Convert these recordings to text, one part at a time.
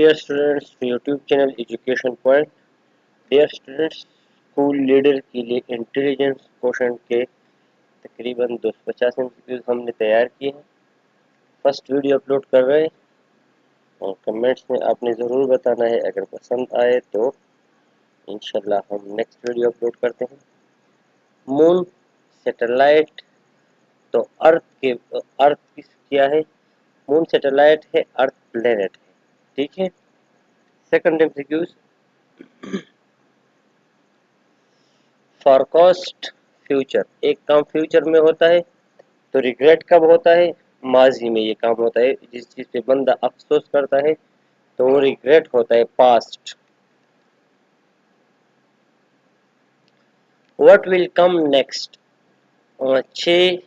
Dear students, YouTube channel education point. Dear students, school leader के लिए intelligence question के तकरीबन 250 एमसीक्यूज हमने तैयार किए हैं। फर्स्ट वीडियो अपलोड कर रहे हैं और कमेंट्स में आपने ज़रूर बताना है। अगर पसंद आए तो इंशाल्लाह हम नेक्स्ट वीडियो अपलोड करते हैं। मून सैटेलाइट, तो अर्थ किस क्या है? मून सैटेलाइट है, अर्थ प्लेनेट है। ठीक है। सेकंड एमसीक्यूज, फॉरकास्ट फ्यूचर, एक काम फ्यूचर में होता है तो रिग्रेट कब होता है? माजी में ये काम होता है। जिस चीज पे बंदा अफसोस करता है तो वो रिग्रेट होता है, past. What will come next? 6,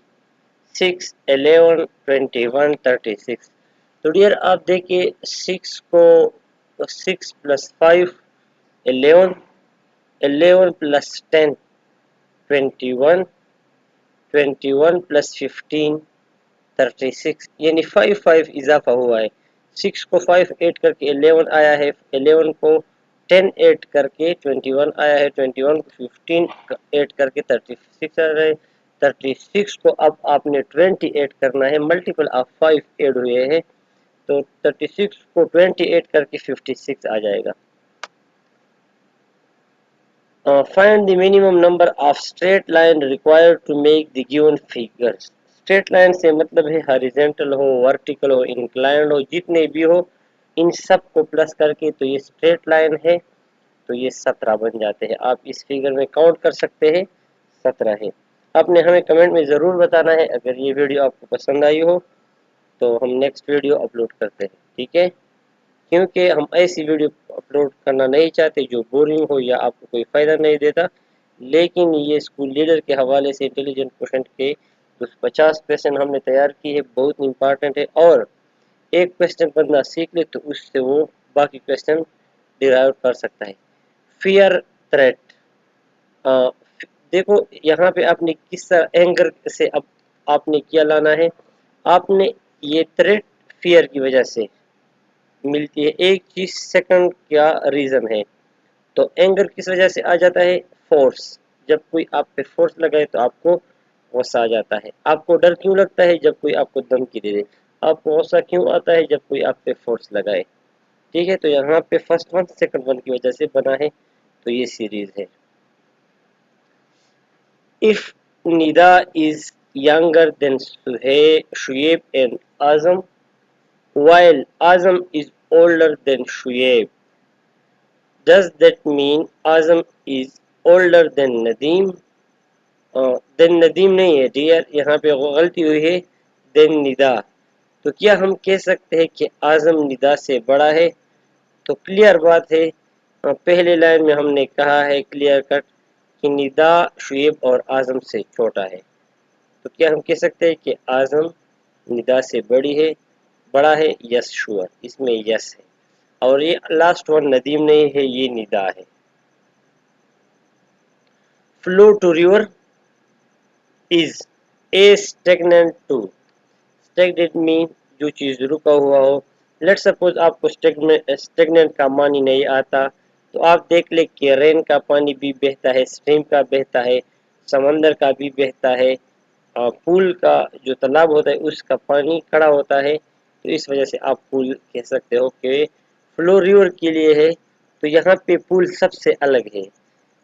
6, 11, 21, 36। तो डियर आप देखिए 6 को 6 प्लस 5 11, 11 प्लस 10 21, 21 प्लस 15 36, यानी 5 5 इजाफा हुआ है। 6 को 5 ऐड करके 11 आया है, 11 को 10 ऐड करके 21 आया है, 21 को 15 ऐड करके 36 आ रहा है। 36 को अब आपने 20 ऐड करना है, मल्टीपल ऑफ 5 ऐड हुए हैं तो 36 को 20 ऐड करके 56 आ जाएगा। Find the minimum number of straight line required to make the given figures. Straight line से मतलब है हॉरिजॉन्टल हो, वर्टिकल हो, इंक्लाइंड हो, जितने भी हो इन सब को प्लस करके तो ये स्ट्रेट लाइन है। तो ये 17 बन जाते हैं। आप इस फिगर में काउंट कर सकते हैं, 17 है। आपने हमें कमेंट में ज़रूर बताना है। अगर ये वीडियो आपको पसंद आई हो तो हम नेक्स्ट वीडियो अपलोड करते हैं। ठीक है, क्योंकि हम ऐसी वीडियो अपलोड करना नहीं चाहते जो बोरिंग हो या आपको कोई फ़ायदा नहीं देता। लेकिन ये स्कूल लीडर के हवाले से इंटेलिजेंट क्वेश्चन के 50 क्वेश्चन हमने तैयार किए हैं, बहुत इंपॉर्टेंट है। और एक क्वेश्चन बंदा सीख ले तो उससे वो बाकी क्वेश्चन डिराइव कर सकता है। फियर, थ्रेट, देखो यहाँ पे आपने किस एंगर से अब आपने क्या लाना है। आपने ये थ्रेट फियर की वजह से मिलती है। एक चीज सेकंड क्या रीजन है, तो एंगर किस वजह से आ जाता है? फोर्स। जब कोई आप पे फोर्स लगाए तो आपको गुस्सा आ जाता है। आपको डर क्यों लगता है? जब कोई आपको धमकी दे दे। आपको गुस्सा क्यों आता है? जब कोई आप पे फोर्स लगाए। ठीक है, तो यहाँ पे फर्स्ट वन सेकंड वन की वजह से बना है, तो ये सीरीज है। If Nida is younger then Shoaib and Azam, while Azam is older than Shuaib, does that mean Azam is older than Nadeem? Then Nadeem नहीं है डियर, यहाँ पे गलती हुई है, देन निदा। तो क्या हम कह सकते हैं कि आजम निदा से बड़ा है? तो क्लियर बात है, पहले लाइन में हमने कहा है क्लियर कट कि निदा शुएब और आजम से छोटा है। तो क्या हम कह सकते हैं कि आजम निदा से बड़ी है, बड़ा है? यस श्योर, इसमें यस है। और ये लास्ट वन नदीम नहीं है, ये निदा है। Flow to river is a stagnant to. Stagnant mean जो चीज रुका हुआ हो। लेट सपोज आपको स्टेगनेंट का पानी नहीं आता तो आप देख ले कि रेन का पानी भी बहता है, स्ट्रीम का बहता है, समंदर का भी बहता है, पूल का जो तालाब होता है उसका पानी खड़ा होता है। तो इस वजह से आप पूल कह सकते हो कि फ्लो रिवर के लिए है। तो यहाँ पे पूल सबसे अलग है,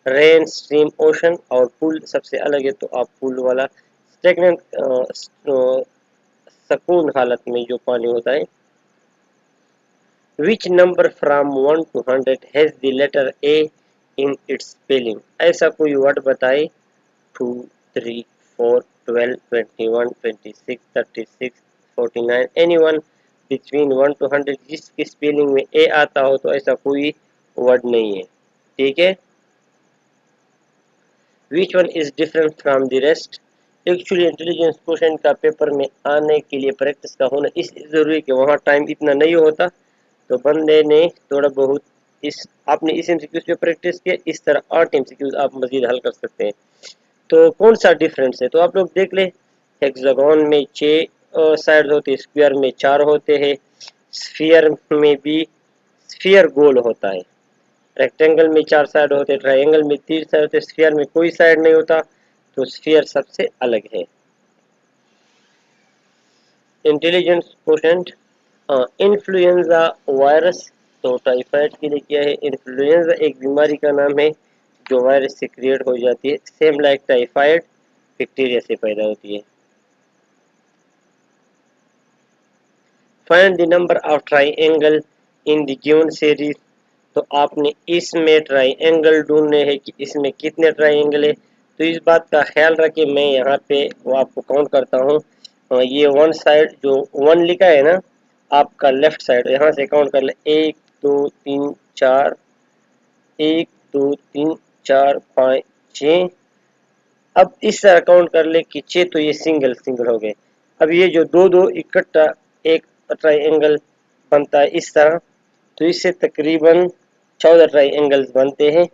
रेन, स्ट्रीम, ओशन और पूल सबसे अलग है। तो आप पूल वाला स्टेगनेंट सकून हालत में जो पानी होता है। Which number from 1 to 100 has the letter A in its spelling? ऐसा कोई वर्ड बताए। 2, 3, 4, 12, 21, 26, 36, 49, एनीवन बिटवीन 1 to 100 जिसकी स्पेलिंग में ए आता हो तो ऐसा कोई वर्ड नहीं है। ठीक है। Which one is different from the rest? Actually intelligence question का पेपर में आने के लिए प्रैक्टिस का होना इसलिए जरूरी है कि वहाँ टाइम इतना नहीं होता, तो बंदे ने थोड़ा बहुत इस आपने इस एमसीक्यूज पे प्रैक्टिस किया, इस तरह 8 एमसीक्यूज आप मजीद हल कर सकते हैं। तो कौन सा डिफरेंस है? तो आप लोग देख ले, हेक्सागोन में 6 साइड होते हैं, स्क्वायर में 4 होते हैं, स्फीयर में भी स्फीयर गोल होता है, रेक्टेंगल में 4 साइड होते, ट्रायंगल में 3 साइड होते, स्फीयर में कोई साइड नहीं होता, तो स्फीयर सबसे अलग है। इंटेलिजेंस क्वोशेंट, इन्फ्लुएंजा वायरस, तो टाइफाइड के लिए क्या है, इन्फ्लुएंजा एक बीमारी का नाम है जो वायरस से क्रिएट हो जाती है, सेम लाइक टाइफाइड बैक्टीरिया से पैदा होती है। Find the number of triangle in the given series, तो आपने इसमें ट्राइएंगल ढूंढने हैं कि इसमें कितने ट्राइएंगल है। तो इस बात का ख्याल रखें, मैं यहाँ पे वो आपको काउंट करता हूँ। ये वन साइड जो वन लिखा है ना, आपका लेफ्ट साइड यहाँ से काउंट कर ले, 1 2 3 4, 1 2 3 4 5 6। अब इस तरह काउंट कर ले कि 6, तो ये सिंगल सिंगल हो गए। अब ये जो दो दो इकट्ठा एक ट्राइएंगल बनता है इस तरह, तो इससे तकरीबन 14 ट्राइएंगल्स बनते हैं।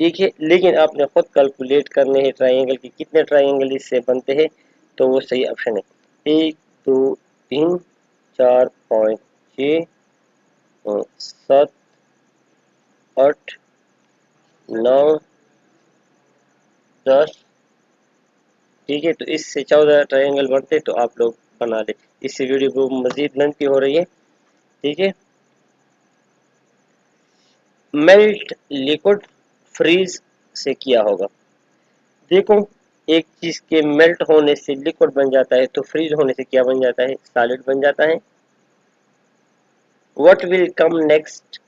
ठीक है, लेकिन आपने खुद कैलकुलेट करने हैं ट्राइएंगल की कितने ट्राइएंगल इससे बनते हैं, तो वो सही ऑप्शन है 1 2 3 4 5 6 7 8 9 10। ठीक है, तो इससे 14 ट्राइंगल बनते, तो आप लोग बना ले। इससे वीडियो को मजीद लेंथी हो रही है। ठीक है, मेल्ट लिक्विड फ्रीज से किया होगा। देखो, एक चीज के मेल्ट होने से लिक्विड बन जाता है, तो फ्रीज होने से क्या बन जाता है, सॉलिड बन जाता है। What will come next,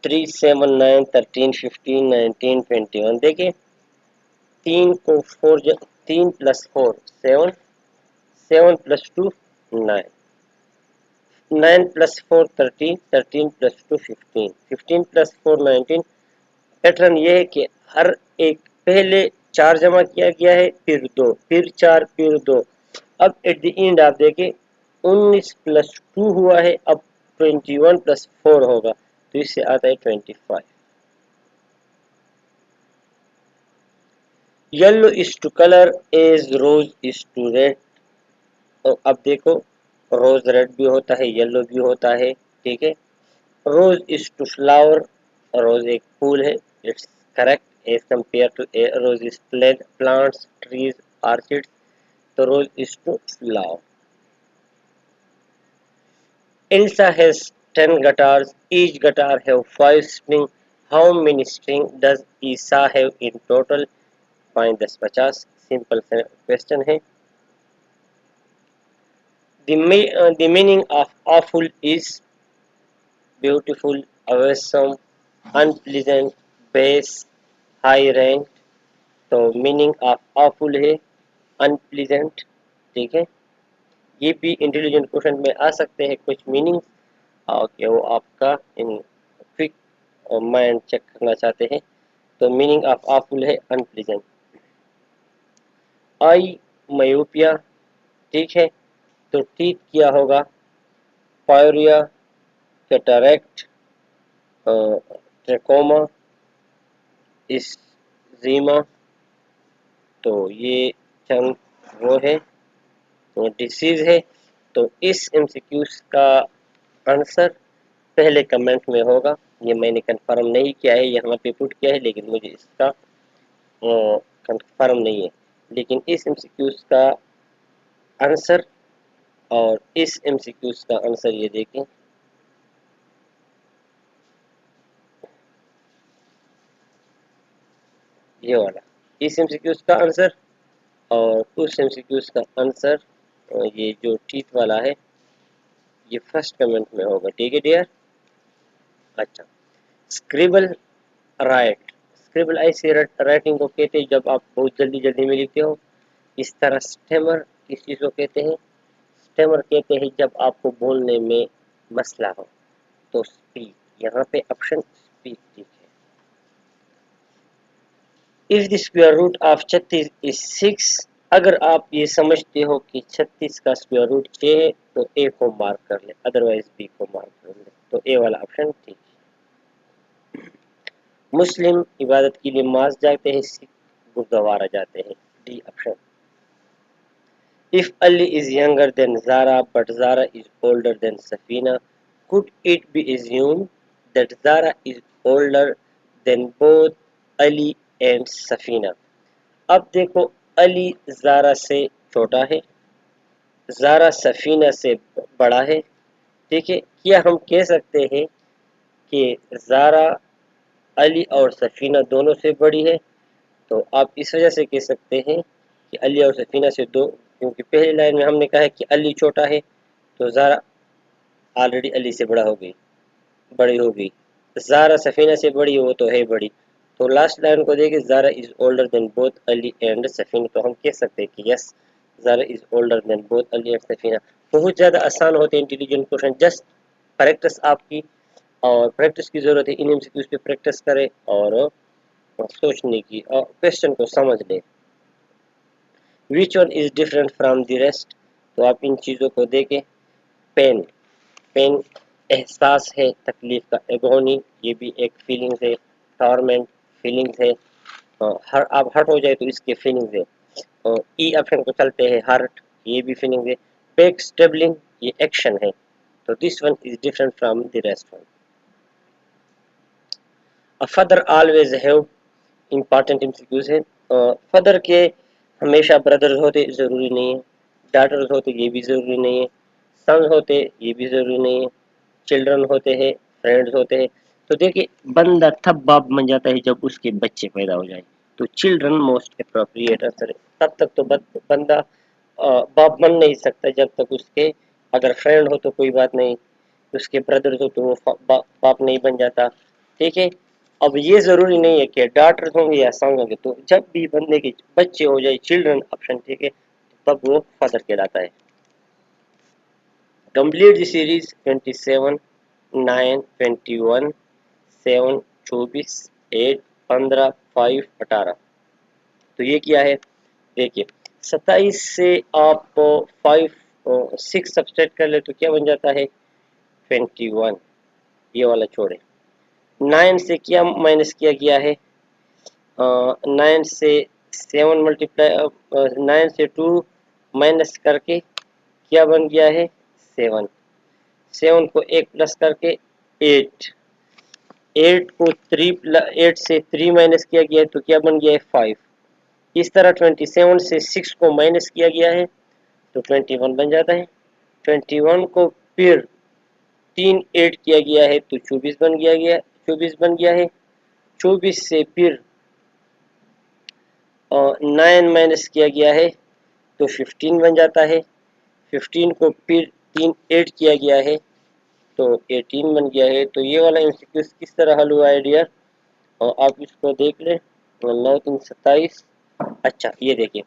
3 7 9 13 15 19 21। देखिए, 3 को 4, 3 plus 4 7, 7 plus 2 9, 9 plus 4 13, 13 plus 2 15, 15 plus 4 19। Pattern ये है कि हर एक पहले 4 जमा किया गया है, फिर 2, फिर 4, फिर 2। अब एट द एंड आप देखें 19 प्लस 2 हुआ है, अब 21 प्लस 4 होगा, तो इससे आता है 25। Yellow is to colour as rose is to red, तो अब देखो, रोज रेड भी होता है, येलो भी होता है। ठीक है, rose is to flower, rose एक फूल है, it's correct as compare to rose is plants trees orchids, तो rose is to flower. Elsa has 10 guitars, each guitar have 5 strings. How many strings does Isa have in total? Find the 50. Simple question है। The meaning of awful is beautiful, awesome, unpleasant, base, high rank। तो meaning of awful है unpleasant। ठीक है, ये भी intelligent question में आ सकते हैं कुछ मीनिंग, ओके, वो आपका इन क्विक माइंड चेक करना चाहते हैं। तो मीनिंग ऑफ awful है अनप्लीजेंट। आई मायोपिया, ठीक है, तो टीथ किया होगा पायरिया, कैटरैक्ट, ट्रेकोमा, इस्जीमा, तो ये चंद वो है, तो डिसीज है। तो इस एमसीक्यूज का आंसर पहले कमेंट में होगा। ये मैंने कंफर्म नहीं किया है, यहाँ पे पुट किया है, लेकिन मुझे इसका कंफर्म नहीं है। लेकिन इस एमसीक्यूज का आंसर और इस एमसीक्यूज का आंसर ये देखें, ये वाला इस एमसीक्यूज का आंसर और उस एमसीक्यूज का आंसर, ये जो टीथ वाला है ये फर्स्ट कमेंट में होगा। ठीक है डियर। अच्छा, स्क्रिबल राइट, स्क्रिबल ऐसी राइटिंग को कहते हैं जब आप बहुत जल्दी जल्दी में लिखते हो। इस तरह स्टेमर किस चीज को कहते हैं, स्टेमर कहते हैं जब आपको बोलने में मसला हो। तो स्पीक, यहाँ पे ऑप्शन स्पीक ठीक है। If the square root of 36 is 6, अगर आप ये समझते हो कि 36 का स्क्वायर रूट 6 है, तो ए को मार्क कर ले, अदरवाइज बी को मार्क कर ले। तो ए वाला ऑप्शन ठीक है। मुस्लिम इबादत के लिए मास जाते हैं, सिख गुरुद्वारा जाते हैं, D option. If Ali is younger than Zara but Zara is older than Safina, could it be assumed, that Zara is older than both Ali and Safina. अब देखो, अली ज़ारा से छोटा है, ज़ारा सफीना से बड़ा है। ठीक है, क्या हम कह सकते हैं कि ज़ारा अली और सफीना दोनों से बड़ी है? तो आप इस वजह से कह सकते हैं कि अली और सफीना से दो, क्योंकि पहली लाइन में हमने कहा है कि अली छोटा है, तो ज़ारा ऑलरेडी अली से बड़ी हो गई। ज़ारा सफीना से बड़ी, वो तो है बड़ी। तो लास्ट लाइन को देखिए, Zaara is older then both Ali and Safina, तो हम कह सकते हैं कि yes, Zaara is older then both Ali and Safina. बहुत ज़्यादा आसान होते हैं इंटेलिजेंट क्वेश्चन, जस्ट प्रैक्टिस आपकी, और प्रैक्टिस की ज़रूरत है। इन एमसीक्यूज पे प्रैक्टिस करें और सोचने की और क्वेश्चन को समझ लें। Which one is different from the rest? तो आप इन चीज़ों को देखें। पेन, पेन एहसास है तकलीफ का। एगोनी, ये भी एक फीलिंग्स है। टॉर्मेंट, फीलिंग्स है। हर आप हर्ट हो जाए तो इसके फीलिंग्स है। ई ऑप्शन को चलते हैं, हर्ट, ये भी फीलिंग है। बैक स्टेबलिंग, ये एक्शन है। तो this one is different from the rest one. A father always have, important MCQs है। फादर के हमेशा ब्रदर्स होते ज़रूरी नहीं है, डॉटर्स होते ये भी ज़रूरी नहीं है, सन्स होते ये भी ज़रूरी नहीं है, चिल्ड्रन होते हैं, फ्रेंड्स होते हैं। तो देखिए, बंदा तब बाप बन जाता है जब उसके बच्चे पैदा हो जाए, तो चिल्ड्रन मोस्ट अप्रोप्रिएट आंसर है। तब तक तो बंदा बाप बन नहीं सकता जब तक उसके, अगर फ्रेंड हो तो कोई बात नहीं, उसके ब्रदर्स हो तो वो बाप नहीं बन जाता। ठीक है, अब ये जरूरी नहीं है कि डॉक्टर होंगे या सन होंगे, तो जब भी बंदे के बच्चे हो जाए, चिल्ड्रन ऑप्शन, ठीक है, तब वो फादर कहलाता है। Complete the series 27, 9, 21, 7, 24, 8, 15, 5, 18। तो ये क्या है? देखिए, 27 से आप 5 6 सब्सट्रैक्ट कर ले तो क्या बन जाता है? 21। ये वाला छोड़े। 9 से क्या माइनस किया गया है? 9 से 7 मल्टीप्लाई, 9 से 2 माइनस करके क्या बन गया है? 7। 7 को 1 प्लस करके 8। 8 को 8 से 3 माइनस किया गया है तो क्या बन गया है? 5। इस तरह 27 से 6 को माइनस किया गया है तो 21 बन जाता है। 21 को फिर 3 8 किया गया है तो 24 बन गया है। 24 से फिर 9 माइनस किया गया है तो 15 बन जाता है। 15 को फिर 3 8 किया गया है तो 18 बन गया है। तो ये वाला एमसीक्यू किस तरह हल हुआ है डियर? और आप इसको देख लें। 9 3 27। अच्छा, ये देखिए,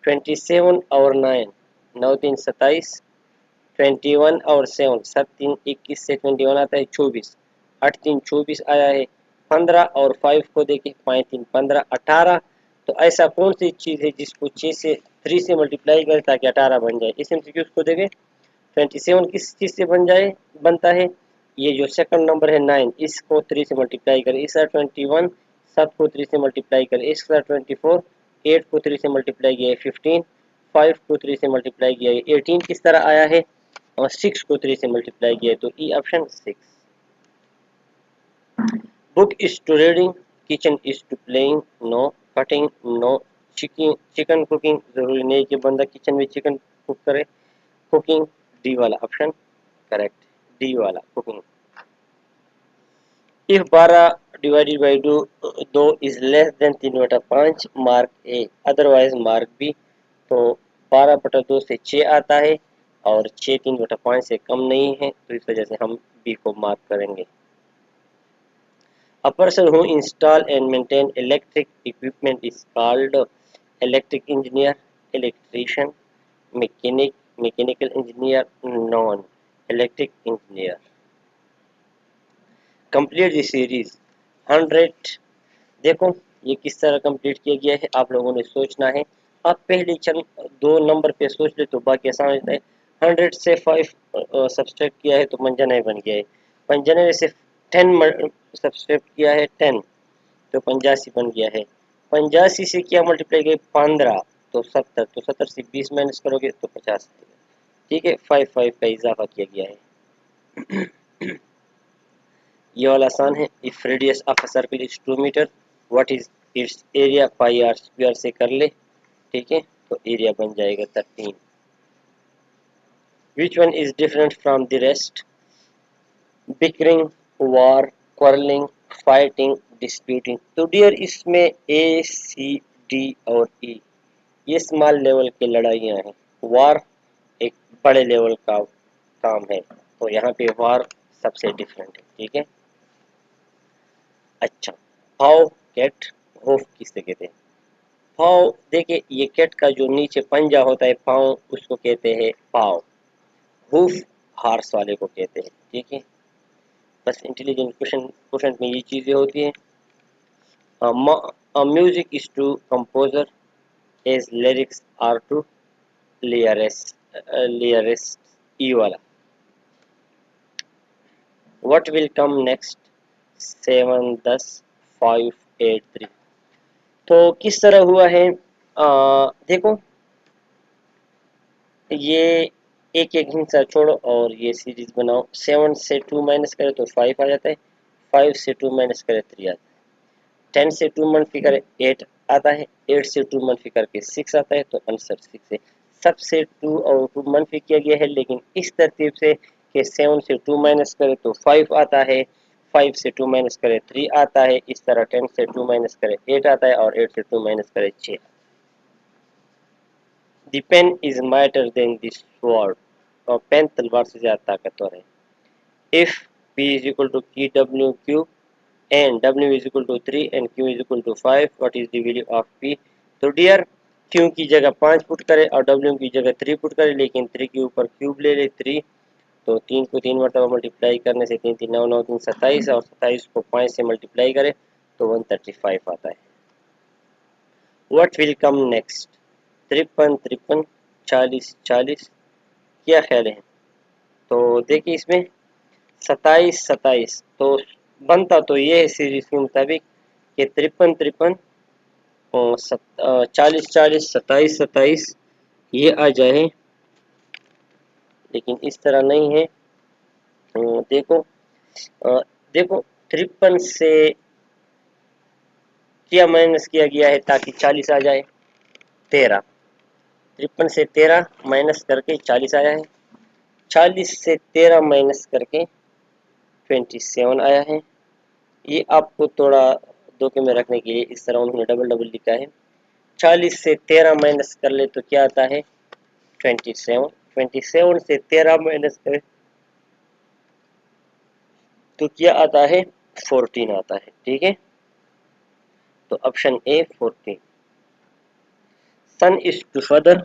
27 और 9, 9 3 27, 21 और 7, 7 3 21 से 21 आता है 24, 8 3 24 आया है। 15 और 5 को देखिए, 5 3 15, 18। तो ऐसा कौन सी चीज़ है जिसको 6 से 3 से मल्टीप्लाई करें ताकि 18 बन जाए? इस एमसीक्यू को देखें। 27 किस चीज़ से बनता है? ये जो सेकंड नंबर है 9, इसको 3 से मल्टीप्लाई करें। इस 21, 7 को 3 से मल्टीप्लाई करें। इस 24, 8 को 3 से मल्टीप्लाई किया है 15, 5 को 3 से मल्टीप्लाई किया है 18। किस तरह आया है? और 6 को 3 से मल्टीप्लाई किया है तो E option 6। Book is to reading, kitchen is to playing, no. Cutting, no. Chicken cooking, जरूरी नहीं कि बंदा किचन में चिकन कुक करे। कुकिंग, डी वाला ऑप्शन करेक्ट, डी वाला cooking. If 12 divided by 2 is less than 3/5, mark A, otherwise mark B. तो 12/2 से 6 आता है और 6 3/5 से कम नहीं है, तो इस वजह से हम बी को मार्क करेंगे। A person who install and maintain electric equipment is called electric engineer, electrician, mechanical engineer, non-electric engineer. Complete the series 100। देखो, ये किस तरह कंप्लीट किया गया है, आप लोगों ने सोचना है। आप पहले चंद 2 नंबर पे सोच ले तो बाकी आसान होता है। 100 से 5 सब्सट्रैक्ट किया है तो 95 बन गया है। 95 से 10 सब्सट्रैक्ट किया है 10 तो 85 बन गया है। 85 से क्या मल्टीप्लाई किया? 15 तो 70, तो 70 से 20 माइनस करोगे तो 50। ठीक है, 5 5 का इजाफा किया गया है। ये वाला आसान है। If radius of a circle is 2 metre, what is its area, pi R square से कर ले, ठीक है, तो एरिया बन जाएगा 13। Which one is different from the rest? Bickering, war, quarrelling, fighting, disputing. तो डियर इसमें ए सी डी और ई ये स्मॉल लेवल की लड़ाइयाँ हैं। वार एक बड़े लेवल का काम है, तो यहाँ पे वार सबसे डिफरेंट है, ठीक है। अच्छा, हाउ कैट, होफ किससे कहते हैं? पाँव, देखिए ये कैट का जो नीचे पंजा होता है पाँव, उसको कहते हैं पाँव। हूफ हार्स वाले को कहते हैं, ठीक है। बस इंटेलिजेंट क्वेश्चन में ये चीजें होती है। Music is to composer as lyrics are to lyricist, E वाला। What will come next? 7 10 5 8 3। तो किस तरह हुआ है? देखो ये एक एक हिस्सा छोड़ो और ये सीरीज बनाओ। 7 से 2 माइनस करे तो 5 आ जाता है, 5 से 2 माइनस करे 3 आता है, 10 से 2 मनफी करे 8 आता है, 8 से 2 मनफी करके 6 आता है, तो आंसर 6 है। सबसे 2 और 2 मनफी किया गया है, लेकिन इस तरतीब से कि 7 से 2 माइनस करे तो 5 आता है, 5 से 2 माइनस करे 3 आता है, इस तरह 10 से 2 माइनस करे 8 आता है और 8 से 2 माइनस करे 6। The pen is mightier than the sword, और पेन तलवार से ज्यादा ताकतवर है। If P is equal to QW and W is equal to 3 and Q is equal to 5, what is the value of P? तो dear Q की जगह 5 put करे और W की जगह 3 पुट करे, लेकिन 3 के ऊपर क्यूब ले ले 3, तो 3 को 3 मरतबा मल्टीप्लाई करने से 3 3 9 9 3 27, और 27 को 5 से मल्टीप्लाई करे तो 135 आता है। What will come next? 53 53, 40 40, क्या ख्याल है? तो देखिए इसमें 27 27, तो बनता तो ये है सीरीज के मुताबिक कि 53 53 और 40 40, 27 27 ये आ जाए, लेकिन इस तरह नहीं है। देखो देखो 53 से क्या माइनस किया गया है ताकि 40 आ जाए? 13, 53 से 13 माइनस करके 40 आया है, 40 से 13 माइनस करके 27 आया है। ये आपको थोड़ा धोखे में रखने के लिए इस तरह उन्होंने डबल डबल लिखा है। 40 से 13 माइनस कर ले तो क्या आता है? 27, 27 से 13 माइनस करें तो क्या आता है? 14 आता है, ठीक है। तो option A 14। Son is to father,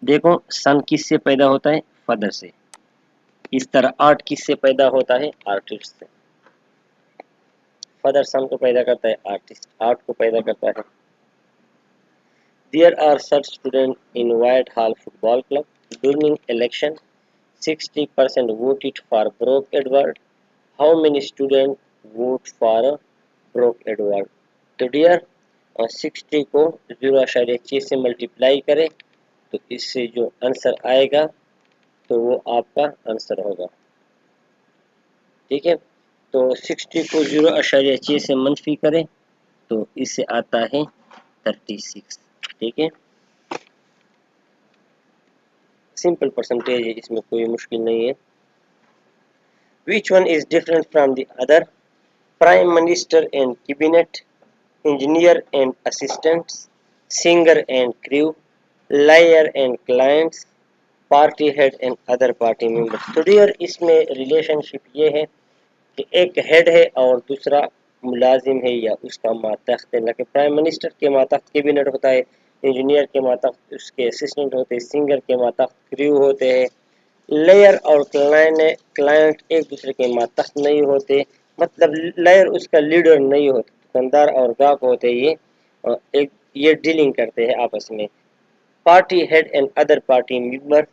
देखो सन किससे पैदा होता है? फादर से। इस तरह आर्ट किससे पैदा होता है? आर्टिस्ट से। फादर सन को पैदा करता है, आर्टिस्ट आर्ट को पैदा करता है। There are such students in Whitehall Football Club. During election, 60% voted for Brock Edward. How many students vote for Brock Edward? तो डियर 60 को 0.6 से मल्टीप्लाई करें तो इससे जो आंसर आएगा तो वो आपका आंसर होगा, ठीक है। तो 60 को 0.6 से मनफी करें तो इससे आता है 36, ठीक है। सिंपल परसेंटेज है, इसमें कोई मुश्किल नहीं है। Which one is different from the other? Prime Minister and Cabinet, Engineer and Assistants, Singer and Crew, Liar and Clients, Party Head and Other Party Members। तो डियर इसमें रिलेशनशिप ये है कि एक हेड है और दूसरा मुलाजिम है या उसका मातहत है। लेकिन प्राइम मिनिस्टर के मातहत कैबिनेट होता है, इंजीनियर के मातहत उसके असिस्टेंट होते हैं, सिंगर के मातहत क्रू होते हैं, लेयर और क्लाइंट एक दूसरे के मातहत नहीं होते, मतलब लेयर उसका लीडर नहीं होता। दुकानदार और ग्राहक होते ये एक ये डीलिंग करते हैं आपस में। Party head and other party member,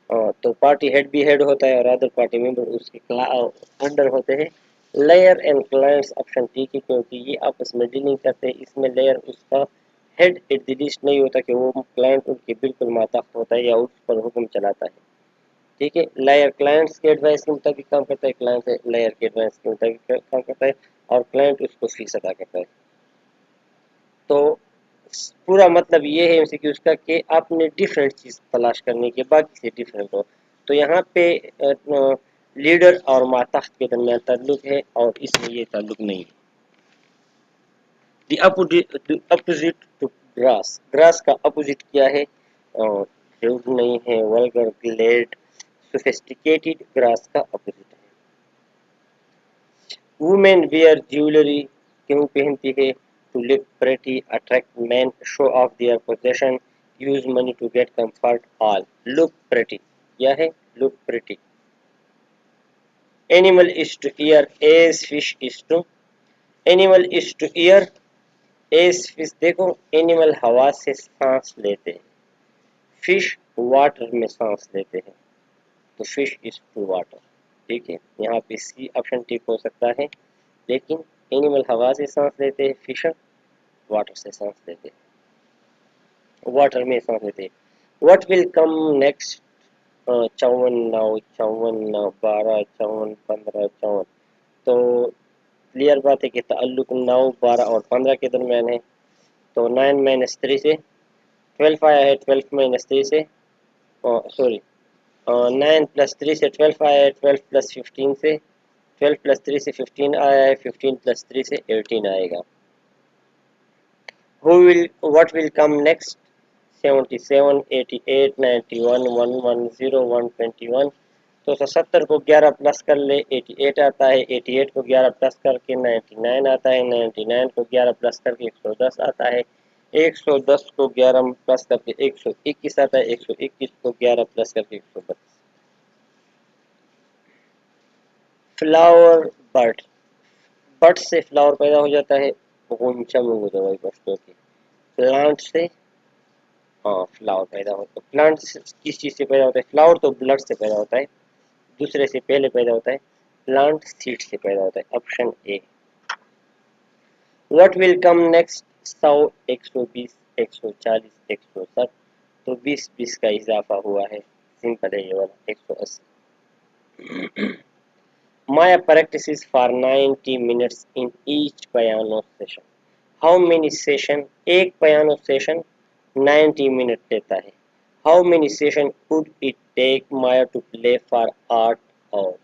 तो पार्टी हेड भी हेड होता है और अदर पार्टी मेंबर उसके अंडर होते हैं। लेयर एंड क्लाइंट्स ऑप्शन ठीक है, क्योंकि ये आपस में डीलिंग करते हैं। इसमें लेयर उसका हेड एट द लिस्ट नहीं होता कि वो क्लाइंट उनके बिल्कुल मातहत होता है या उस पर हुक्म चलाता है। ठीक है, लायर क्लाइंट्स के एडवाइस के मुताबिक काम करता है, क्लाइंट लायर के एडवाइस के मुताबिक काम करता है, और क्लाइंट उसको फीस अदा करता है। तो पूरा मतलब ये है एमसीक्यूज का कि आपने डिफरेंट चीज तलाश करने के बाकी से डिफरेंट हो। तो यहाँ पे लीडर और मातहत के दरमियान ताल्लुक है और इसमें ये ताल्लुक नहीं है। The opposite to gross, gross का अपोजिट क्या है? रूड नहीं है, वल्गर, ग्लेड, सोफिस्टिकेटेड ग्रास का अपोजिट है। वुमेन वियर ज्वेलरी क्यों पहनती है? To look pretty, attract man, show off their possession, use money to get comfort, all. Look pretty क्या है? Look pretty. Animal is to air as fish is to, animal is to air as fish. देखो, animal हवा से सांस लेते हैं, fish water में सांस लेते हैं, तो फिश इज टू वाटर। ठीक है, यहाँ पे सी ऑप्शन ठीक हो सकता है, लेकिन एनिमल हवा से सांस लेते हैं, फिश वाटर से सांस लेते हैं, वाटर में सांस लेते हैं। What will come next? 54 9, 54 12, 54 15, 54। तो क्लियर बात है कि ताल्लुक 9 12 और 15 के दरमियान है। तो 9 माइनस 3 से 12 आया है, 12 माइनस 3 से सॉरी 9 प्लस 3 से 12 आया है, 12 प्लस 15 से 12 प्लस 3 से 15 आया है, 15 प्लस 3 से 18 आएगा। Who will what will come next? 77 88 91 110 121। तो 77 को 11 प्लस कर ले 88 आता है, 88 को 11 प्लस करके 99 आता है, 99 को 11 प्लस करके 110 आता है, 110 को 11 प्लस करके 121 आता है, 121 को 11 प्लस करके 132। फ्लावर बर्ड, बर्ड से फ्लावर पैदा हो जाता है, प्लांट से फ्लावर पैदा होता है। प्लांट किस चीज से पैदा होता है? फ्लावर तो ब्लड से पैदा होता है, दूसरे से पहले पैदा होता है, प्लांट सीड से पैदा होता है, option A. What will come next? 100 120 140 160। तो 20 20 का इजाफा हुआ है, सिंपल है ये वाला, 180। Maya practices for 90 minutes in each piano session. How many session? एक piano session 90 मिनट लेता है। How many session would it take Maya to play for 8 hours?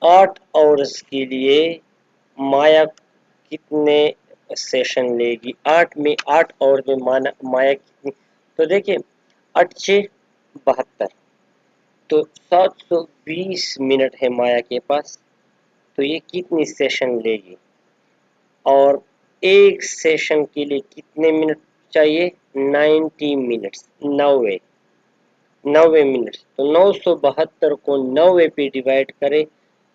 8 hours के लिए माया कितने सेशन लेगी? 8 आवर में माया कितनी? तो देखिए, 8 6 72, तो 720 मिनट है माया के पास, तो ये कितनी सेशन लेगी? और एक सेशन के लिए कितने मिनट चाहिए? 90 मिनट्स, 90 मिनट्स। तो 972 को 90 पे डिवाइड करें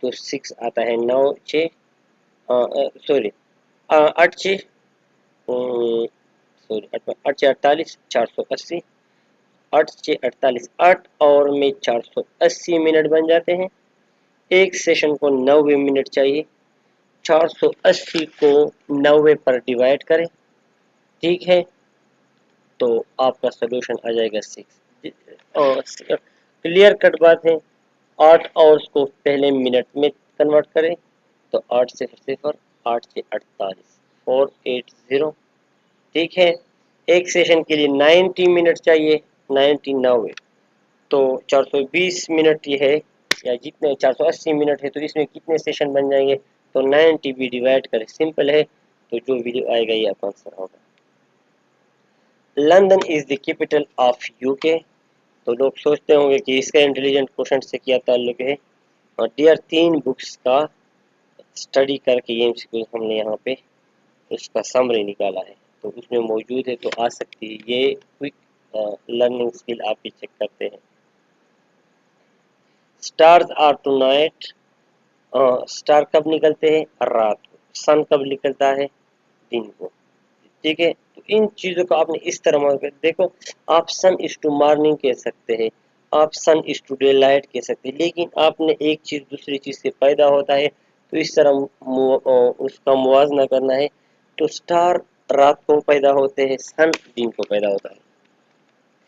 तो 6 आता है, 9 6 सॉरी 8 6 सॉरी 8 6 48, 480, 8 6 48, 8 और में 480 मिनट बन जाते हैं। एक सेशन को 90 मिनट चाहिए, 480 को 90 पर डिवाइड करें, ठीक है, तो आपका सोल्यूशन आ जाएगा 6। क्लियर कट बात है। 8 आवर्स को पहले मिनट में कन्वर्ट करें, तो 8 से 0, 8 से 48, 480, ठीक है। एक सेशन के लिए 90 मिनट चाहिए, 90 90, तो 420 मिनट ये है, या जितने 480 मिनट है, तो इसमें कितने सेशन बन जाएंगे? तो 90 भी डिवाइड करें, सिंपल है, तो जो वैल्यू आएगा ये आपका आंसर होगा। London is the capital of UK. तो लोग सोचते होंगे कि इसका इंटेलिजेंट क्वेश्चन से क्या ताल्लुक है, और डियर 3 बुक्स का स्टडी करके ये एमसीक्यू हमने यहाँ पे उसका समरी निकाला है, तो उसमें मौजूद है, तो आ सकती है ये क्विक लर्निंग स्किल आप भी चेक करते हैं। Stars are to night, star कब निकलते हैं? रात को। सन कब निकलता है? दिन को। ठीक है, तो इन चीजों को आपने इस तरह मान कर देखो, आप सन इज टू मॉर्निंग कह सकते हैं, आप सन इज टू डे लाइट कह सकते हैं, लेकिन आपने एक चीज दूसरी चीज से पैदा होता है, तो इस तरह उसका मुवाजना करना है। तो स्टार रात को पैदा होते हैं, सन दिन को पैदा होता है,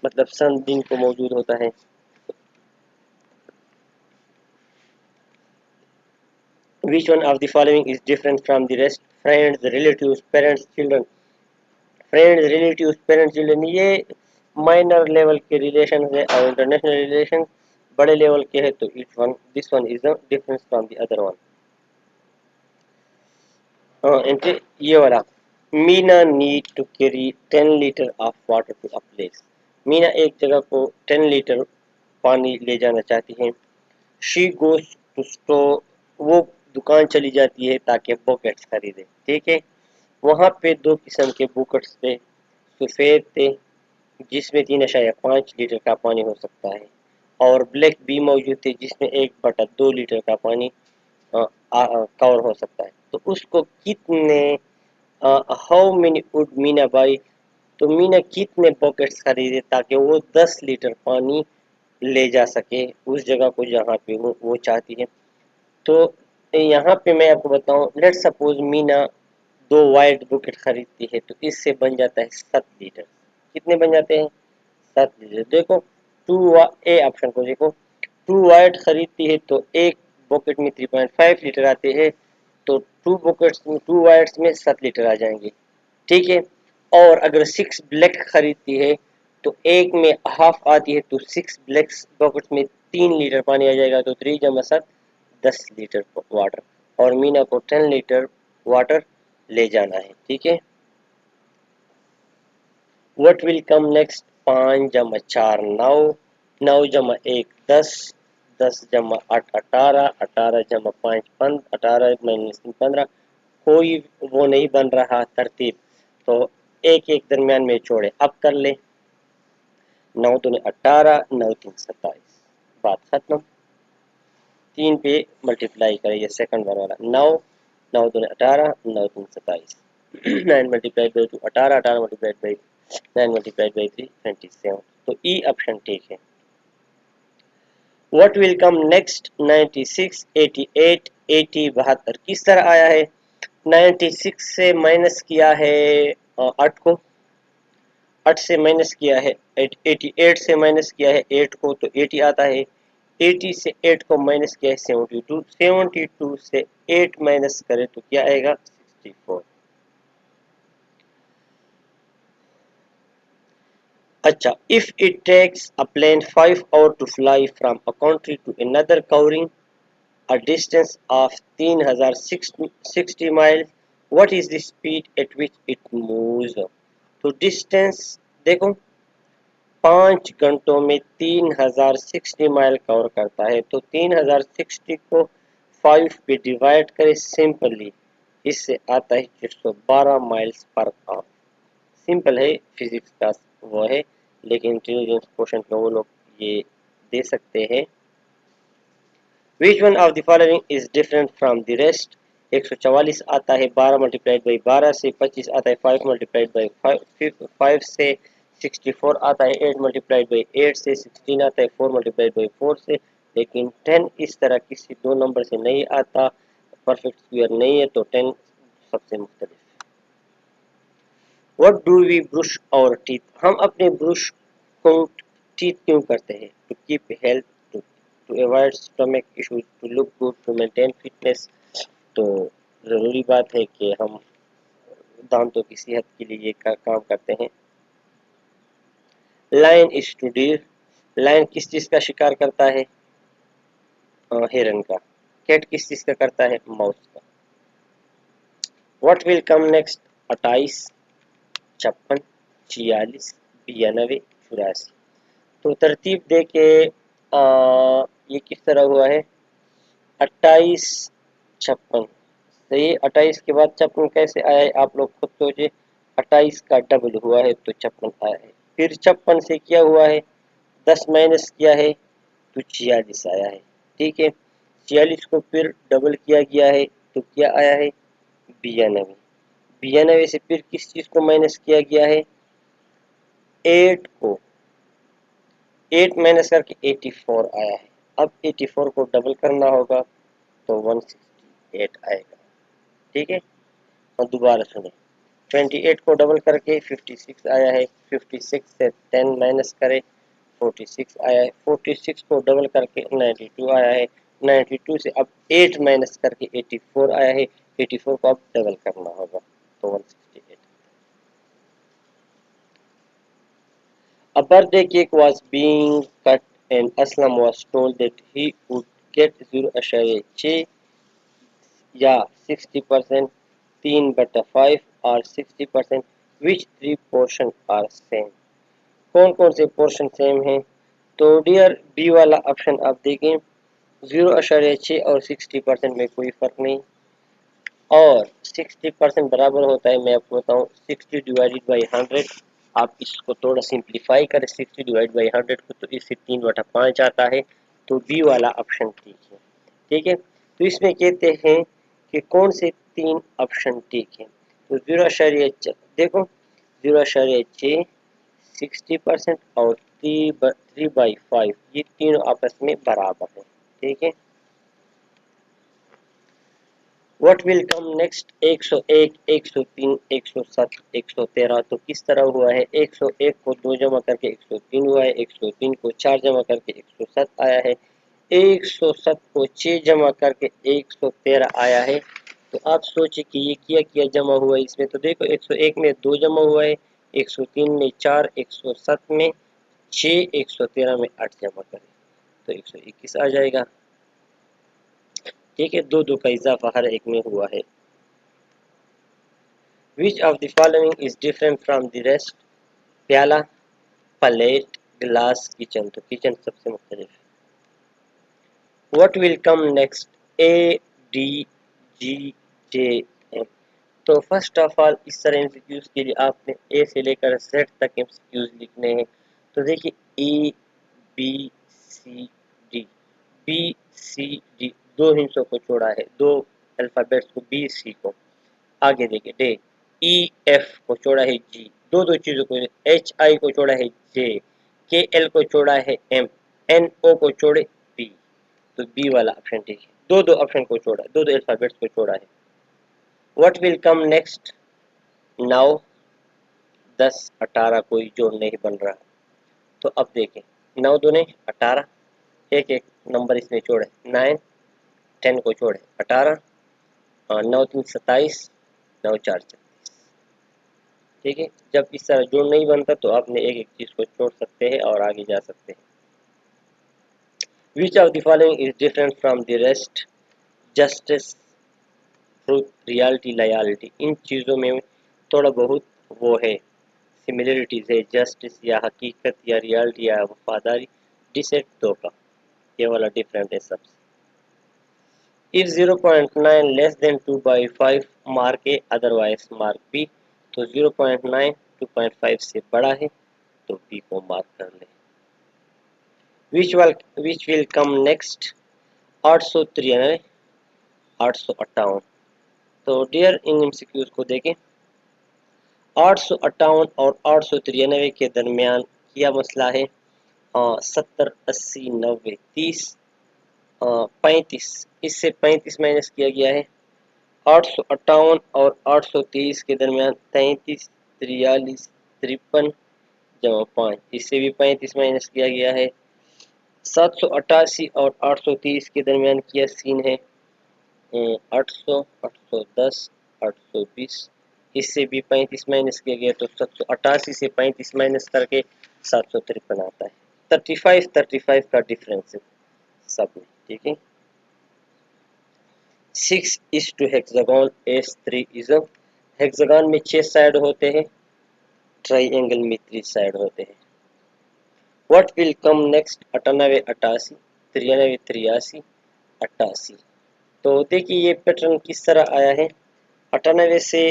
मतलब सन दिन को मौजूद होता है। Which one of the following is different from the rest? Friends, relatives, parents, children. Friends, relatives, parents, children ये माइनर लेवल के रिलेशन है और इंटरनेशनल रिलेशन बड़े लेवल के है, तो each one this one is the difference from the other one. इनके ये वाला, Meena need to carry 10 litre of water to a place. Meena एक जगह को 10 लीटर पानी ले जाना चाहती है। शी गोस टू स्टोर, वो दुकान चली जाती है ताकि बकेट्स खरीदे। ठीक है, वहां पे दो किस्म के बुकेट्स थे, सफेद थे जिसमें 3.5 लीटर का पानी हो सकता है, और ब्लैक भी मौजूद थे जिसमें 1/2 लीटर का पानी कवर हो सकता है। तो उसको कितने, how many would Meena by, तो मीना कितने बकेट्स खरीदे ताकि वो 10 लीटर पानी ले जा सके उस जगह को जहाँ पे वो चाहती है। तो यहाँ पे मैं आपको बताऊं, let suppose Meena 2 white bouquet खरीदती है तो इससे बन जाता है 7 लीटर। कितने बन जाते हैं? 7 लीटर। देखो टू, ए ऑप्शन को देखो, 2 वाइट खरीदती है तो एक बकेट में 3.5 लीटर आते हैं, तो 2 बकेट्स में 2 वाइट्स में 7 लीटर आ जाएंगे। ठीक है, और अगर 6 ब्लैक खरीदती है तो एक में हाफ आती है, तो 6 ब्लैक बकेट में 3 लीटर पानी आ जाएगा, तो 3 × 7 10 लीटर वाटर, और मीना को 10 लीटर वाटर ले जाना है। ठीक है, व्हाट विल कम नेक्स्ट? 5 × 4 9, 9 × 1 10, 10 × 8 18, 18 × 5 15, 18 - 3 15। कोई वो नहीं बन रहा तरतीब, तो एक एक दरमियान में छोड़े। अब कर ले, 9 दूनी 18, 9 3 27, बात खत्म। 3 पे मल्टीप्लाई करेंगे सेकंड वन वाला, 9, 9 दूनी 18, 9 3 27, 9 multiplied by 2 18, 18 multiplied by 9 multiplied by 3 27। तो ई ऑप्शन ठीक है। What will come next? 96 88 80 72 किस तरह आया है? 96 से माइनस किया है 8 को, 8 से माइनस किया है 88 से माइनस किया है 8 को, तो 80 आता है। 80 से 8 को माइनस किया है 72, 72 से 8 माइनस करें तो क्या आएगा? 64। अच्छा, if it takes a plane 5 hours to fly from a country to another covering a distance of 3060 miles, what is the speed at which it moves? तो डिस्टेंस देखो, 5 घंटों में 3060 माइल कवर करता है, तो 3060 को 5 पे डिवाइड करें सिंपली, इससे आता है 612 माइल्स पर आवर। सिंपल है, फिजिक्स का वो है, लेकिन इंटेलिजेंस क्वेश्चन में वो लोग ये दे सकते हैं। विच one of the following is different from the rest? 144 आता है 12 मल्टीप्लाइड बाई 12 से, 25 आता है 5 मल्टीप्लाइड बाई 5 से, 64 आता है 8 मल्टीप्लाइड बाई 8 से, 16 आता है 4 मल्टीप्लाइड बाई 4 से, लेकिन 10 इस तरह किसी दो नंबर से नहीं आता, परफेक्ट स्क्वायर नहीं है, तो 10 सबसे मुख्तलिफ। What do we brush our teeth? हम अपने ब्रश को टीथ क्यों करते हैं? To keep health, to avoid stomach issues, to look good, to maintain fitness. तो ज़रूरी बात है कि हम दांतों की सेहत के लिए ये काम करते हैं। Lion is to deer, lion किस चीज़ का शिकार करता है? हिरन का। कैट किस चीज़ का करता है? माउस का। What will come next? 28, 56, 46, 92, 84। तो तरतीब दे के ये किस तरह हुआ है? 28, 56 सही। 28 के बाद 56 कैसे आया है आप लोग खुद सोचिए। 28 का डबल हुआ है तो 56 आया है। फिर 56 से क्या हुआ है? 10 माइनस किया है तो 46 आया है। ठीक है, 46 को फिर डबल किया गया है तो क्या आया है? 92। 92 से फिर किस चीज को माइनस किया गया है? 8 को। 8 माइनस करके 84 आया है। अब 84 को डबल करना होगा तो 168 आएगा। ठीक है, और दोबारा सुने, 28 को डबल करके 56 आया है। 56 से 10 माइनस करें 46 आया है। 46 को डबल करके 92 आया है। 92 से अब 8 माइनस करके 84 आया है। 84 को अब डबल करना होगा तो 168। A birthday cake was being cut and Aslam was told that he would get 0.6 या 60%, 3/5 और 60%, which three portion are same? कौन कौन से पोर्शन सेम हैं? तो डियर बी वाला ऑप्शन आप देखें, 0.6 और 60% में कोई फर्क नहीं, और 60% बराबर होता है, मैं आपको बताऊं, 60 डिवाइडेड बाई 100। आप इसको थोड़ा सिंप्लीफाई करें 60 डिवाइड बाई 100 को, तो इससे 3/5 आता है। तो बी वाला ऑप्शन ठीक है। ठीक है, तो इसमें कहते हैं कि कौन से 3 ऑप्शन ठीक है। तो 0.6 देखो, 0.6, 60% और 3/5, ये तीनों आपस में बराबर है। ठीक है, व्हाट विल कम नेक्स्ट? 101, 103, 107, 113। तो किस तरह हुआ है? 101 को 2 जमा करके 103 हुआ है, 103 को 4 जमा करके 107 आया है, 107 को 6 जमा करके 113 आया है। तो आप सोचिए कि ये किया किया जमा हुआ है इसमें। तो देखो, 101 में 2 जमा हुआ है, 103 में 4, 107 में 6, 113 में 8 जमा करें तो 121 आ जाएगा। ठीक है, दो दो का इजाफा हर एक में हुआ है। Which of the following is different from the rest? प्याला, प्लेट, ग्लास, किचन। तो किचन सबसे मुख्तलिफ है। What will come next? A, D, G, J, M। तो फर्स्ट ऑफ ऑल इस तरह एमसीक्यूज के लिए आपने ए से लेकर जेड तक एमसीक्यूज लिखने हैं। तो देखिए, A B C D, B C D, दो हिंसों को छोड़ा है, दो अल्फाबेट्स को, बी सी को। आगे देखिए, डे, ई एफ को छोड़ा है जी, दो दो चीजों को, एच आई को छोड़ा है जे, के एल को छोड़ा है एम, एन ओ को छोड़े बी। तो बी वाला ऑप्शन ठीक है, दो दो ऑप्शन को छोड़ा, दो दो अल्फाबेट्स को छोड़ा है। What will come next? Now, 10, 18 कोई जोड़ नहीं बन रहा। तो अब देखें, 9 दूने 18, एक एक नंबर इसमें छोड़े, 9, 10 को छोड़े 18, 9 3 27, 9 4 36। ठीक है, जब इस तरह जोड़ नहीं बनता तो आपने एक एक चीज को छोड़ सकते हैं और आगे जा सकते हैं। Which of the following is different from the rest? Justice, truth, reality, loyalty. इन चीजों में थोड़ा बहुत वो है, सिमिलरिटीज है, जस्टिस या हकीकत या रियलिटी या वफादारी, डिसेट धोखा, ये वाला डिफरेंट है सबसे। If 0.9 less than 2/5, mark A, otherwise mark B. तो 0.9 2.5 से बड़ा है तो बी को मार्क कर ले। Which will come next? 893, 858। तो डियर इन एमसीक्यूज को देखें, 858 और 893 के दरमियान क्या मसला है? 70, 80, 90, 30, 35, इससे 35 माइनस किया गया है। 858 और 823 के दरमियान 33, 43, 53 जमा 5, इससे भी 35 माइनस किया गया है। 788 और 830 के दरमियान क्या सीन है? 800, 810, 820, इससे भी 35 माइनस किया गया, तो 788 से 35 माइनस करके 753 आता है। 35 का डिफरेंस है सब में। ठीक है, 6 is to hexagon, as 3 is. Hexagon में 6 साइड होते हैं, ट्राइंगल में 3 साइड होते हैं। What will come next? 98, 88, 93, 83, 88। तो देखिए, ये पैटर्न किस तरह आया है। 98 से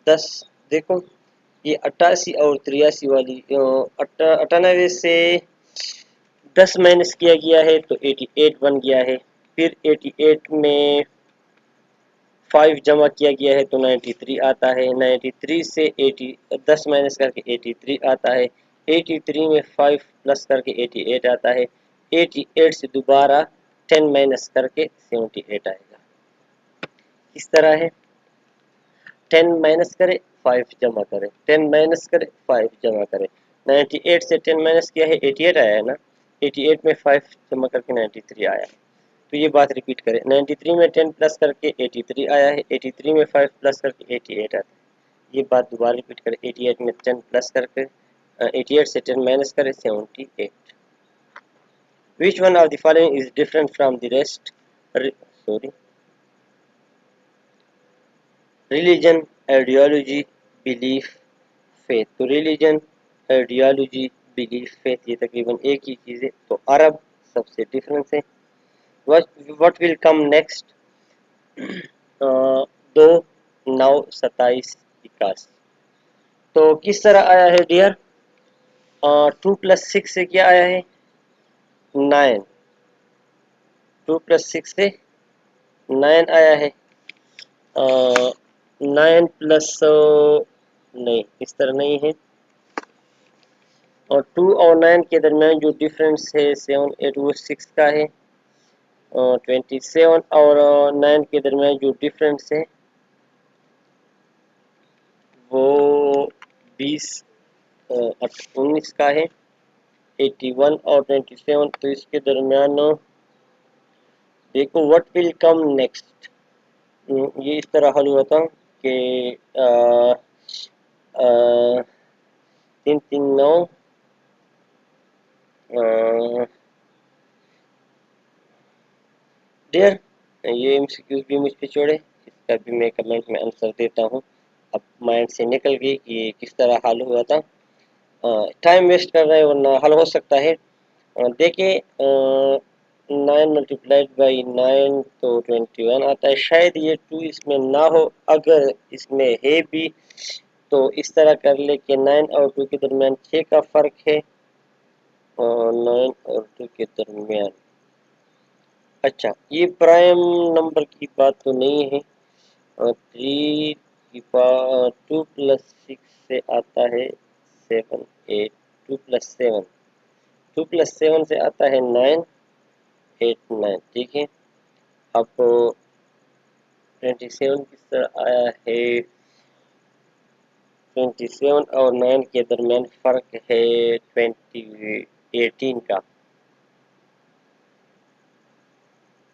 10, देखो ये 88 और 83 वाली, 98 से 10 माइनस किया गया है तो 88 बन गया है। फिर 88 में 5 जमा किया गया है तो 93 आता है। 93 से 10 माइनस करके 83 आता है। 83 में 5 प्लस करके 88 आता है। 88 से दोबारा 10 माइनस करके 78 आएगा। इस तरह है, 10 माइनस करे 5 जमा करे, 10 माइनस करे 5 जमा करे। 98 से 10 माइनस किया है 88 आया है ना, 88 में 5 जमा करके 93 आया है। तो ये बात रिपीट करें, 93 में 10 प्लस करके 83 आया है, 83 में 5 प्लस करके 88 आता है। ये बात दोबारा रिपीट करें, 88 में 10 प्लस करके 88 से 10 माइनस करें 78। Which one of the following is different from the rest? Sorry, religion, ideology, belief, faith। तो religion, ideology, belief, faith ये तकरीबन एक ही चीज़ है। तो अरब सबसे डिफरेंस है। what will come next? 2 9 27 21। तो किस तरह आया है डियर? 2 प्लस 6 से क्या आया है? 9। 2 प्लस 6 से 9 आया है। 9 प्लस नहीं, इस तरह नहीं है। और 2 और 9 के दरमियान जो डिफरेंस है 7 8 वो 6 का है। 27 और 9 के दरमियान जो डिफरेंस है वो 20 19 का है। 81 और 27, तो इसके दरमियान देखो व्हाट विल कम नेक्स्ट। ये इस तरह हल हुआ था कि 3 3 9 डियर, ये एमसीक्यूज भी मुझ पे छोड़े, इसका भी मैं कमेंट में आंसर देता हूँ। अब माइंड से निकल गई कि ये किस तरह हल हुआ था। टाइम वेस्ट कर रहे हैं वरना हल हो सकता है। देखिए 9 मल्टीप्लाइड बाई 9 तो 21 आता है। शायद ये 2 इसमें ना हो, अगर इसमें है भी तो इस तरह कर ले कि 9 और 2 के दरमियान 6 का फर्क है, और 9 और 2 के दरमियान। अच्छा, ये प्राइम नंबर की बात तो नहीं है। 3 की पावर 2 प्लस 6 से आता है 7 8। 2 प्लस 7, 2 प्लस 7 से आता है 9 8 9। ठीक है, अब 27 किस तरह आया है? 27 और 9 के दरमियान फर्क है 18 का।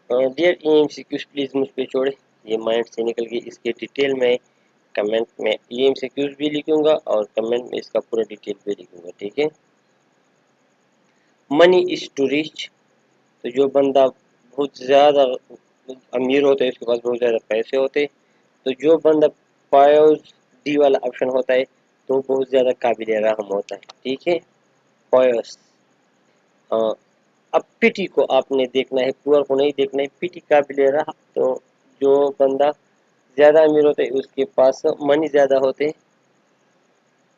डियर एमसीक्यूज प्लीज मुझ पे छोड़े, ये माइंड से निकल गई। इसके डिटेल में कमेंट में ये एमसीक्यूज भी लिखूंगा और कमेंट में इसका पूरा डिटेल भी लिखूंगा। ठीक है, मनी इज टू रिच। तो जो बंदा बहुत ज़्यादा अमीर होता है, उसके पास बहुत ज़्यादा पैसे होते हैं, तो जो बंदा पायोस डी वाला ऑप्शन होता है तो बहुत ज़्यादा काबिल रहम होता है। ठीक है, पायोस। अब पिटी को आपने देखना है, पुअर को नहीं देखना है, पिटी काबिल रहम। तो जो बंदा ज़्यादा अमीर होता है उसके पास मनी ज़्यादा होते हैं।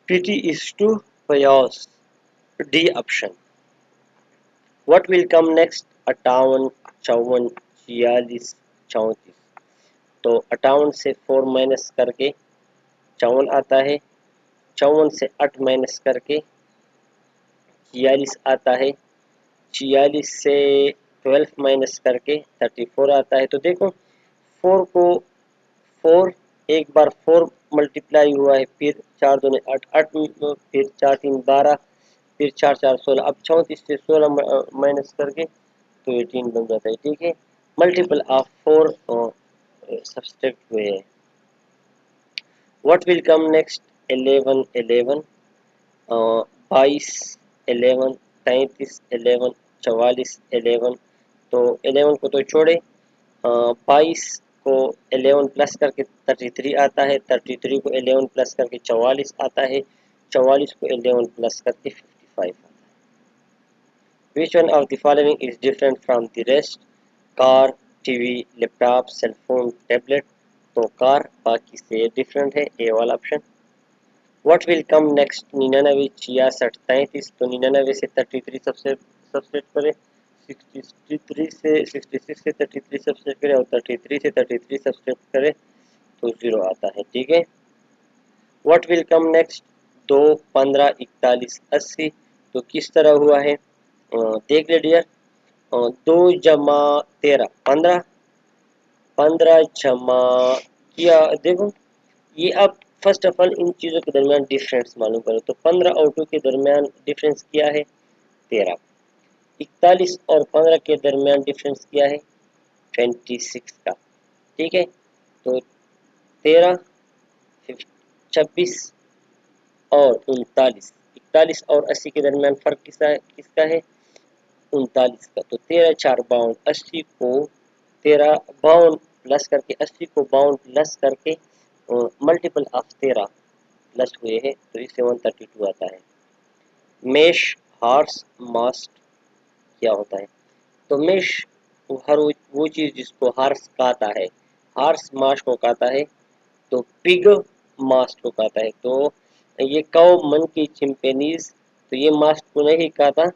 Pity is to pious, D option. What will come next? 58 54 46 34। तो 58 से 4 माइनस करके 54 आता है। 54 से 8 माइनस करके 46 आता है। 46 से 12 माइनस करके 34 आता है। तो देखो 4 को 4 एक बार 4 मल्टीप्लाई हुआ है, फिर 4 दूनी 8 8, फिर 4 3 12, फिर 4 4 16। अब 34 से 16 माइनस करके तो 18 बन जाता है। ठीक है, मल्टीपल ऑफ 4 सब्सट्रैक्ट हुए हैं। What will come next? 11 11, 22 11, 33 11, 44 11। तो 11 को तो छोड़े, 22 को 11 प्लस करके 33 आता है। 33 को 11 प्लस करके 44 आता है। 44 को 11 प्लस करके 55 आता है। Which one of the following is different from the rest? Car, TV, laptop, cellphone, tablet. तो कार बाकी से डिफरेंट है, ए वाला option. What will come next? 99 66 33। तो 99 से 33 सबसे सब्सट्रैक्ट करें। 63 से 66 से 33 सब्सट्रैक्ट करें और 33 से 33 सब्सट्रैक्ट करें तो 0 आता है। ठीक है, व्हाट विल कम नेक्स्ट? 2 15 41 80। तो किस तरह हुआ है? देख ले डियर, 2 जमा 13 15, 15 जमा किया। देखो ये अब फर्स्ट ऑफ ऑल इन चीज़ों के दरमियान डिफरेंस मालूम करो। तो 15 और 2 के दरमियान डिफरेंस क्या है? 13। 41 और 15 के दरमियान डिफरेंस क्या है? 26 का। ठीक है, तो 13, 26 और 39, 41 और 80 के दरमियान फर्क किसका है? 39 का। तो 13 4 52, 80 को 13 52 प्लस करके, 80 को 52 प्लस करके मल्टीपल ऑफ 13 प्लस हुए हैं, तो इससे 132 आता है। मेष, हार्स, मास्ट क्या होता है? तो मेष हर वो चीज जिसको हार्स कहता है, हार्स मास्ट को कहता है, तो पिग मास्ट को कहता है। तो ये कौ मंकी चिंपैनीज, तो ये मास्ट को नहीं कहता,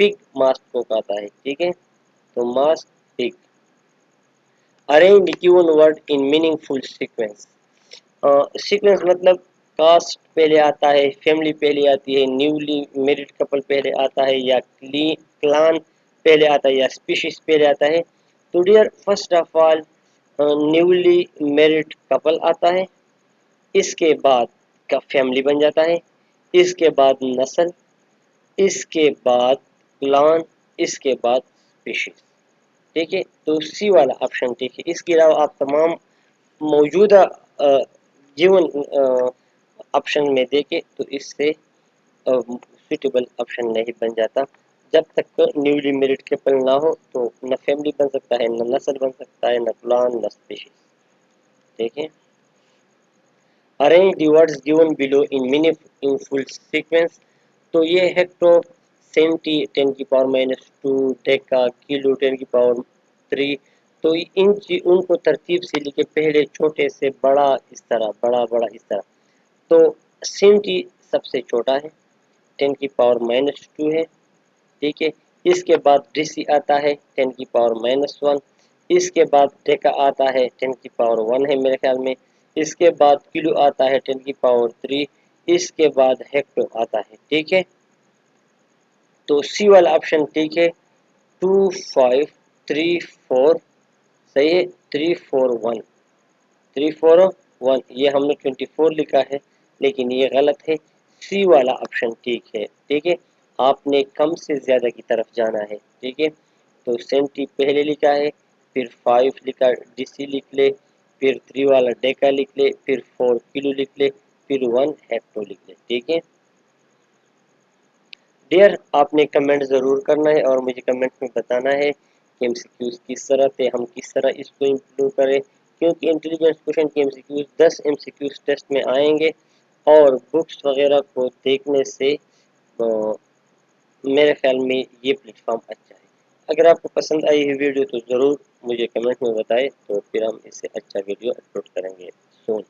पिग मास्ट को कहता है। ठीक है, तो mast, pig. Arrange given word in meaningful sequence. Sequence मतलब कास्ट पहले आता है, फैमिली पहले आती है, न्यूली मैरिड कपल पहले आता है, या क्लान पहले आता है, या स्पीशीज पहले आता है। तो dear, first of all newly married couple आता है, इसके बाद का फैमिली बन जाता है, इसके बाद नस्ल, इसके बाद क्लान, इसके बाद स्पीशीज। ठीक है, तो सी वाला ऑप्शन ठीक है। इसके अलावा आप तमाम मौजूदा जीवन ऑप्शन में देखें तो इससे सुटेबल ऑप्शन नहीं बन जाता। जब तक न्यूली मैरिड कपल ना हो तो न फैमिली बन सकता है, न नस्ल बन सकता है, न प्लान, न स्पीशीज। ठीक है, arrange the words given below in meaningful sequence. तो ये हेक्टो, सेंटी 10 की पावर -2, डेका, किलो 10 की पावर 3। तो उनको तरतीब से लिखे, पहले छोटे से बड़ा, इस तरह बड़ा बड़ा इस तरह। तो सेंटी सबसे छोटा है, 10 की पावर -2 है। ठीक है, इसके बाद डीसी आता है 10 की पावर -1, इसके बाद डेका आता है 10 की पावर 1 है मेरे ख्याल में, इसके बाद किलो आता है 10 की पावर 3, इसके बाद हेक्टो आता है। ठीक है, तो सी वाला ऑप्शन ठीक है, 2 5 3 4, सही है, 3 4 1, 3 4 1, ये हमने 24 लिखा है, लेकिन ये गलत है। सी वाला ऑप्शन ठीक है। ठीक है, आपने कम से ज्यादा की तरफ जाना है। ठीक है, तो सेंटी पहले लिखा है, फिर 5 लिखा, डीसी लिख ले, फिर 3 वाला डेका लिख ले, फिर 4 किलो लिख ले, फिर 1 हेक्टो लिख ले। ठीक है डियर, आपने कमेंट ज़रूर करना है और मुझे कमेंट में बताना है कि एमसीक्यूज किस तरह थे, हम किस तरह इसको इम्प्रूव करें, क्योंकि इंटेलिजेंस क्वेश्चन के एमसीक्यूज 10 एमसीक्यूज टेस्ट में आएंगे, और बुक्स वगैरह को देखने से मेरे ख्याल में ये प्लेटफॉर्म अच्छा है। अगर आपको पसंद आई है वीडियो तो ज़रूर मुझे कमेंट में बताएं, तो फिर हम इससे अच्छा वीडियो अपलोड करेंगे सून।